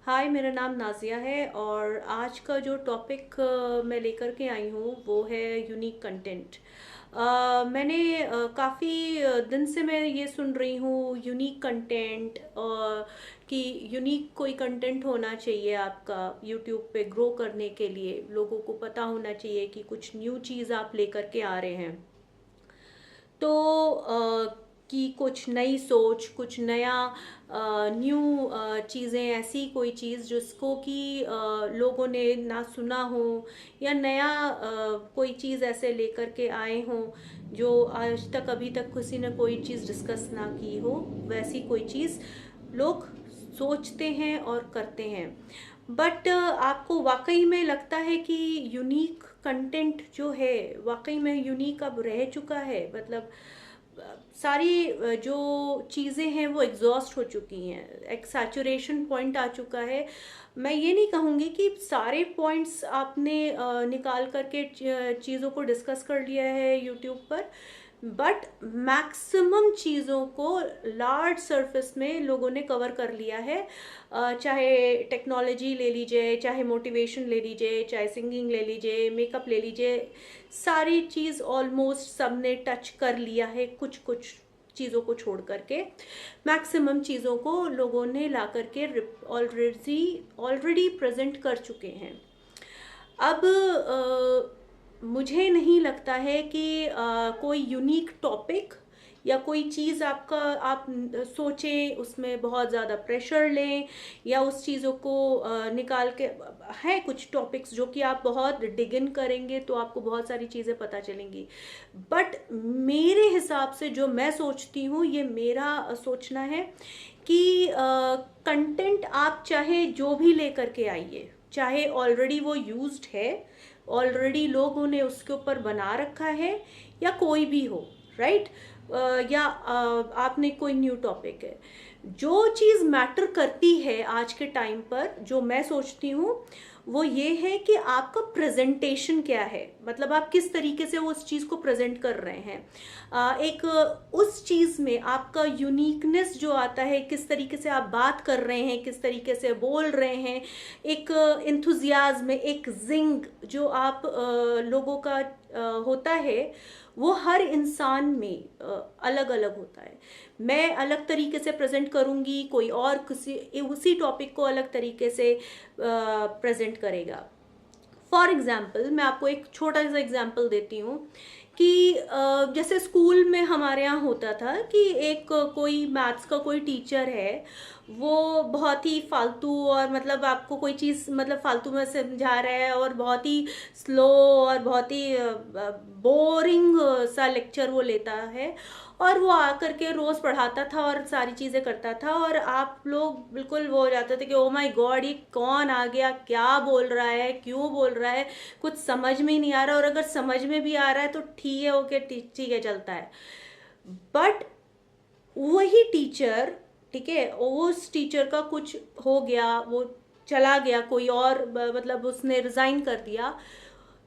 हाय, मेरा नाम नाज़िया है और आज का जो टॉपिक मैं लेकर के आई हूँ वो है यूनिक कंटेंट। मैंने काफ़ी दिन से मैं ये सुन रही हूँ यूनिक कंटेंट कि यूनिक कोई कंटेंट होना चाहिए आपका यूट्यूब पे ग्रो करने के लिए। लोगों को पता होना चाहिए कि कुछ न्यू चीज़ आप लेकर के आ रहे हैं। तो कि कुछ नई सोच, कुछ नया न्यू चीज़ें, ऐसी कोई चीज़ जिसको कि लोगों ने ना सुना हो, या नया कोई चीज़ ऐसे लेकर के आए हों जो आज तक अभी तक किसी ने कोई चीज़ डिस्कस ना की हो। वैसी कोई चीज़ लोग सोचते हैं और करते हैं। बट आपको वाकई में लगता है कि यूनिक कंटेंट जो है वाकई में यूनिक अब रह चुका है? मतलब सारी जो चीज़ें हैं वो एग्जॉस्ट हो चुकी हैं, एक सैचुरेशन पॉइंट आ चुका है। मैं ये नहीं कहूँगी कि सारे पॉइंट्स आपने निकाल करके चीज़ों को डिस्कस कर लिया है यूट्यूब पर, बट मैक्सिमम चीज़ों को लार्ज सरफेस में लोगों ने कवर कर लिया है। चाहे टेक्नोलॉजी ले लीजिए, चाहे मोटिवेशन ले लीजिए, चाहे सिंगिंग ले लीजिए, मेकअप ले लीजिए, सारी चीज़ ऑलमोस्ट सबने टच कर लिया है। कुछ कुछ चीज़ों को छोड़ करके मैक्सिमम चीज़ों को लोगों ने ला करके ऑलरेडी प्रेजेंट कर चुके हैं। अब मुझे नहीं लगता है कि कोई यूनिक टॉपिक या कोई चीज़ आपका आप सोचें, उसमें बहुत ज़्यादा प्रेशर लें, या उस चीज़ों को निकाल के है कुछ टॉपिक्स जो कि आप बहुत डिग इन करेंगे तो आपको बहुत सारी चीज़ें पता चलेंगी। बट मेरे हिसाब से जो मैं सोचती हूँ, ये मेरा सोचना है कि कंटेंट आप चाहे जो भी लेकर के आइए, चाहे ऑलरेडी वो यूज्ड है, ऑलरेडी लोगों ने उसके ऊपर बना रखा है, या कोई भी हो, राइट? या आपने कोई न्यू टॉपिक है, जो चीज़ मैटर करती है आज के टाइम पर, जो मैं सोचती हूँ वो ये है कि आपका प्रेजेंटेशन क्या है। मतलब आप किस तरीके से उस चीज़ को प्रेजेंट कर रहे हैं। एक उस चीज़ में आपका यूनिकनेस जो आता है, किस तरीके से आप बात कर रहे हैं, किस तरीके से बोल रहे हैं, एक इंथुजियाज्म, एक जिंग जो आप लोगों का होता है, वो हर इंसान में अलग अलग होता है। मैं अलग तरीके से प्रेजेंट करूँगी, कोई और किसी उसी टॉपिक को अलग तरीके से प्रेजेंट करेगा। फॉर एग्जाम्पल, मैं आपको एक छोटा सा एग्जाम्पल देती हूँ कि जैसे स्कूल में हमारे यहाँ होता था कि एक कोई मैथ्स का कोई टीचर है, वो बहुत ही फालतू, और मतलब आपको कोई चीज़ मतलब फालतू में समझा रहा है, और बहुत ही स्लो और बहुत ही बोरिंग सा लेक्चर वो लेता है, और वो आकर के रोज़ पढ़ाता था और सारी चीज़ें करता था, और आप लोग बिल्कुल वो हो जाते थे कि ओ माय गॉड, ये कौन आ गया, क्या बोल रहा है, क्यों बोल रहा है, कुछ समझ में ही नहीं आ रहा। और अगर समझ में भी आ रहा है तो ठीक है, ओके, ठीक है, चलता है। बट वही टीचर, ठीक है, उस टीचर का कुछ हो गया, वो चला गया, कोई और मतलब उसने रिजाइन कर दिया,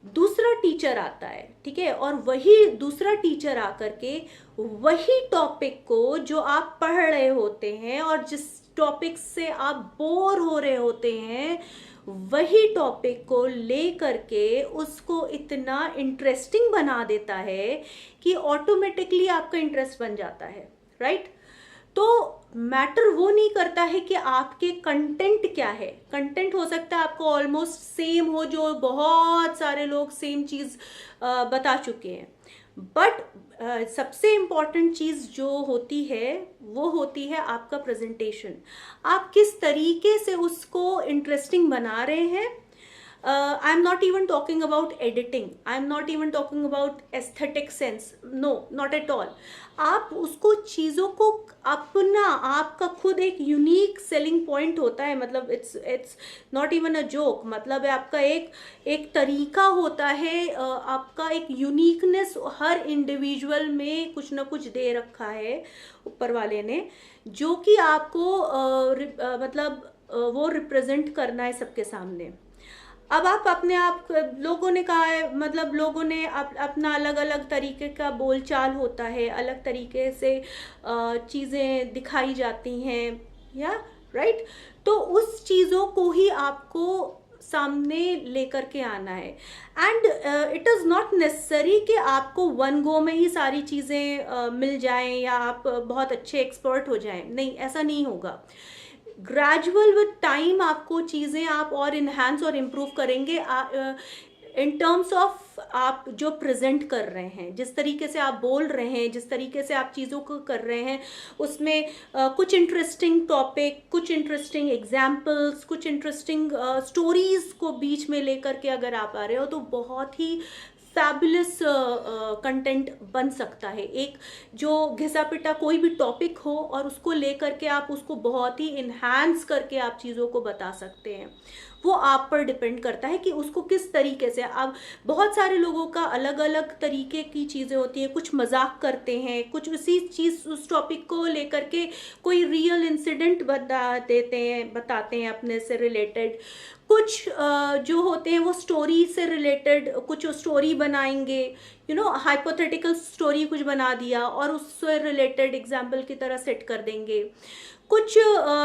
दूसरा टीचर आता है, ठीक है, और वही दूसरा टीचर आकर के वही टॉपिक को जो आप पढ़ रहे होते हैं और जिस टॉपिक से आप बोर हो रहे होते हैं, वही टॉपिक को ले करके उसको इतना इंटरेस्टिंग बना देता है कि ऑटोमेटिकली आपका इंटरेस्ट बन जाता है, राइट? तो मैटर वो नहीं करता है कि आपके कंटेंट क्या है। कंटेंट हो सकता है आपको ऑलमोस्ट सेम हो, जो बहुत सारे लोग सेम चीज़ बता चुके हैं, बट सबसे इम्पॉर्टेंट चीज़ जो होती है वो होती है आपका प्रेजेंटेशन। आप किस तरीके से उसको इंटरेस्टिंग बना रहे हैं। I am not even talking about editing, I am not even talking about aesthetic sense, no, not at all। आप उसको चीज़ों को अपना, आपका खुद एक यूनिक सेलिंग पॉइंट होता है। मतलब it's not even a joke. मतलब है आपका एक एक तरीका होता है, आपका एक यूनिकनेस हर इंडिविजुअल में कुछ ना कुछ दे रखा है ऊपर वाले ने, जो कि आपको मतलब वो रिप्रेजेंट करना है सबके सामने। अब आप अपने आप, लोगों ने कहा है, मतलब लोगों ने अपना अलग अलग तरीके का बोलचाल होता है, अलग तरीके से चीज़ें दिखाई जाती हैं, या राइट? तो उस चीज़ों को ही आपको सामने लेकर के आना है। And it is not necessary कि आपको वन गो में ही सारी चीज़ें मिल जाएं या आप बहुत अच्छे एक्सपर्ट हो जाएं। नहीं, ऐसा नहीं होगा। ग्रेजुअल विद टाइम आपको चीज़ें आप और इन्हांस और इम्प्रूव करेंगे इन टर्म्स ऑफ आप जो प्रेजेंट कर रहे हैं, जिस तरीके से आप बोल रहे हैं, जिस तरीके से आप चीज़ों को कर रहे हैं, उसमें कुछ इंटरेस्टिंग टॉपिक, कुछ इंटरेस्टिंग एग्जाम्पल्स, कुछ इंटरेस्टिंग स्टोरीज को बीच में लेकर के अगर आप आ रहे हो तो बहुत ही फैबुलस कंटेंट बन सकता है। एक जो घिसा पिटा कोई भी टॉपिक हो और उसको लेकर के आप उसको बहुत ही इन्हांस करके आप चीज़ों को बता सकते हैं। वो आप पर डिपेंड करता है कि उसको किस तरीके से। अब बहुत सारे लोगों का अलग अलग तरीके की चीज़ें होती हैं, कुछ मजाक करते हैं, कुछ उसी चीज़ उस टॉपिक को लेकर के कोई रियल इंसिडेंट बताते हैं अपने से रिलेटेड। कुछ जो होते हैं वो स्टोरी से रिलेटेड कुछ स्टोरी बनाएंगे, हाइपोथेटिकल स्टोरी कुछ बना दिया और उससे रिलेटेड एग्जाम्पल की तरह सेट कर देंगे। कुछ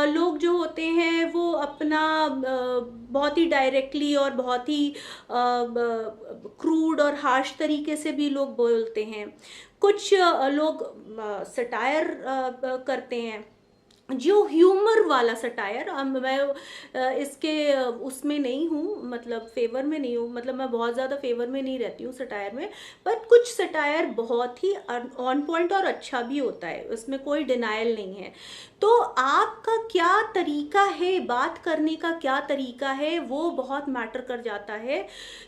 लोग जो होते हैं वो अपना बहुत ही डायरेक्टली और बहुत ही क्रूड और हार्श तरीके से भी लोग बोलते हैं। कुछ लोग सटायर करते हैं, जो ह्यूमर वाला सटायर। मैं इसके उसमें नहीं हूँ, मतलब फेवर में नहीं हूँ, मतलब मैं बहुत ज़्यादा फेवर में नहीं रहती हूँ सटायर में। पर कुछ सटायर बहुत ही ऑन पॉइंट और अच्छा भी होता है, उसमें कोई डिनायल नहीं है। तो आपका क्या तरीका है, बात करने का क्या तरीका है, वो बहुत मैटर कर जाता है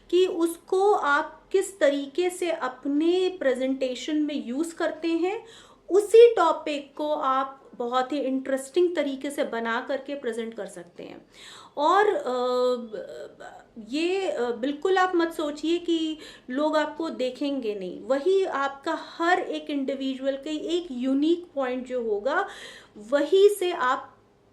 कि उसको आप किस तरीके से अपने प्रेजेंटेशन में यूज़ करते हैं। उसी टॉपिक को आप बहुत ही इंटरेस्टिंग तरीके से बना करके प्रेजेंट कर सकते हैं। और ये बिल्कुल आप मत सोचिए कि लोग आपको देखेंगे नहीं। वही आपका हर एक इंडिविजुअल का एक यूनिक पॉइंट जो होगा, वही से आप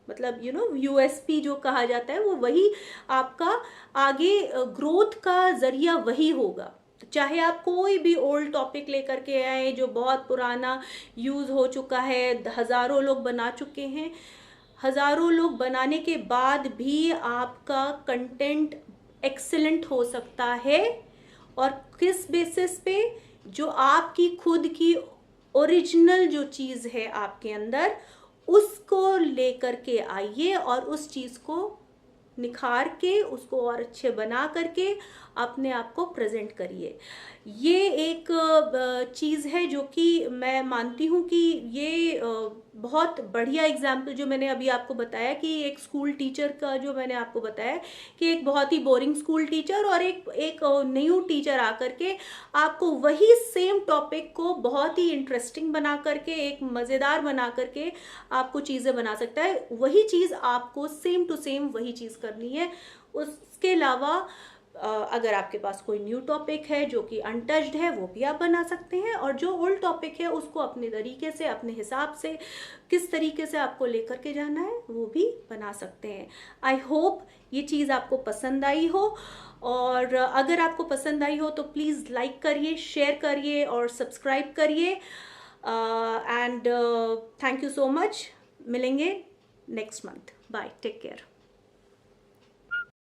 मतलब यूएसपी जो कहा जाता है, वो वही आपका आगे ग्रोथ का जरिया वही होगा। चाहे आप कोई भी ओल्ड टॉपिक लेकर के आए जो बहुत पुराना यूज़ हो चुका है, हज़ारों लोग बना चुके हैं, हज़ारों लोग बनाने के बाद भी आपका कंटेंट एक्सेलेंट हो सकता है। और किस बेसिस पे? जो आपकी खुद की ओरिजिनल जो चीज़ है आपके अंदर, उसको लेकर के आइए और उस चीज़ को निखार के उसको और अच्छे बना करके अपने आप को प्रेजेंट करिए। ये एक चीज़ है जो कि मैं मानती हूँ कि ये बहुत बढ़िया एग्जाम्पल जो मैंने अभी आपको बताया कि एक स्कूल टीचर का, जो मैंने आपको बताया कि एक बहुत ही बोरिंग स्कूल टीचर और एक न्यू टीचर आकर के आपको वही सेम टॉपिक को बहुत ही इंटरेस्टिंग बना करके, एक मज़ेदार बना करके आपको चीज़ें बना सकता है। वही चीज़ आपको सेम टू सेम वही चीज़ करनी है। उसके अलावा अगर आपके पास कोई न्यू टॉपिक है जो कि अनटच्ड है, वो भी आप बना सकते हैं। और जो ओल्ड टॉपिक है उसको अपने तरीके से, अपने हिसाब से, किस तरीके से आपको लेकर के जाना है, वो भी बना सकते हैं। आई होप ये चीज़ आपको पसंद आई हो। और अगर आपको पसंद आई हो तो प्लीज़ लाइक करिए, शेयर करिए और सब्सक्राइब करिए। And thank you so much. मिलेंगे next month. Bye, take care.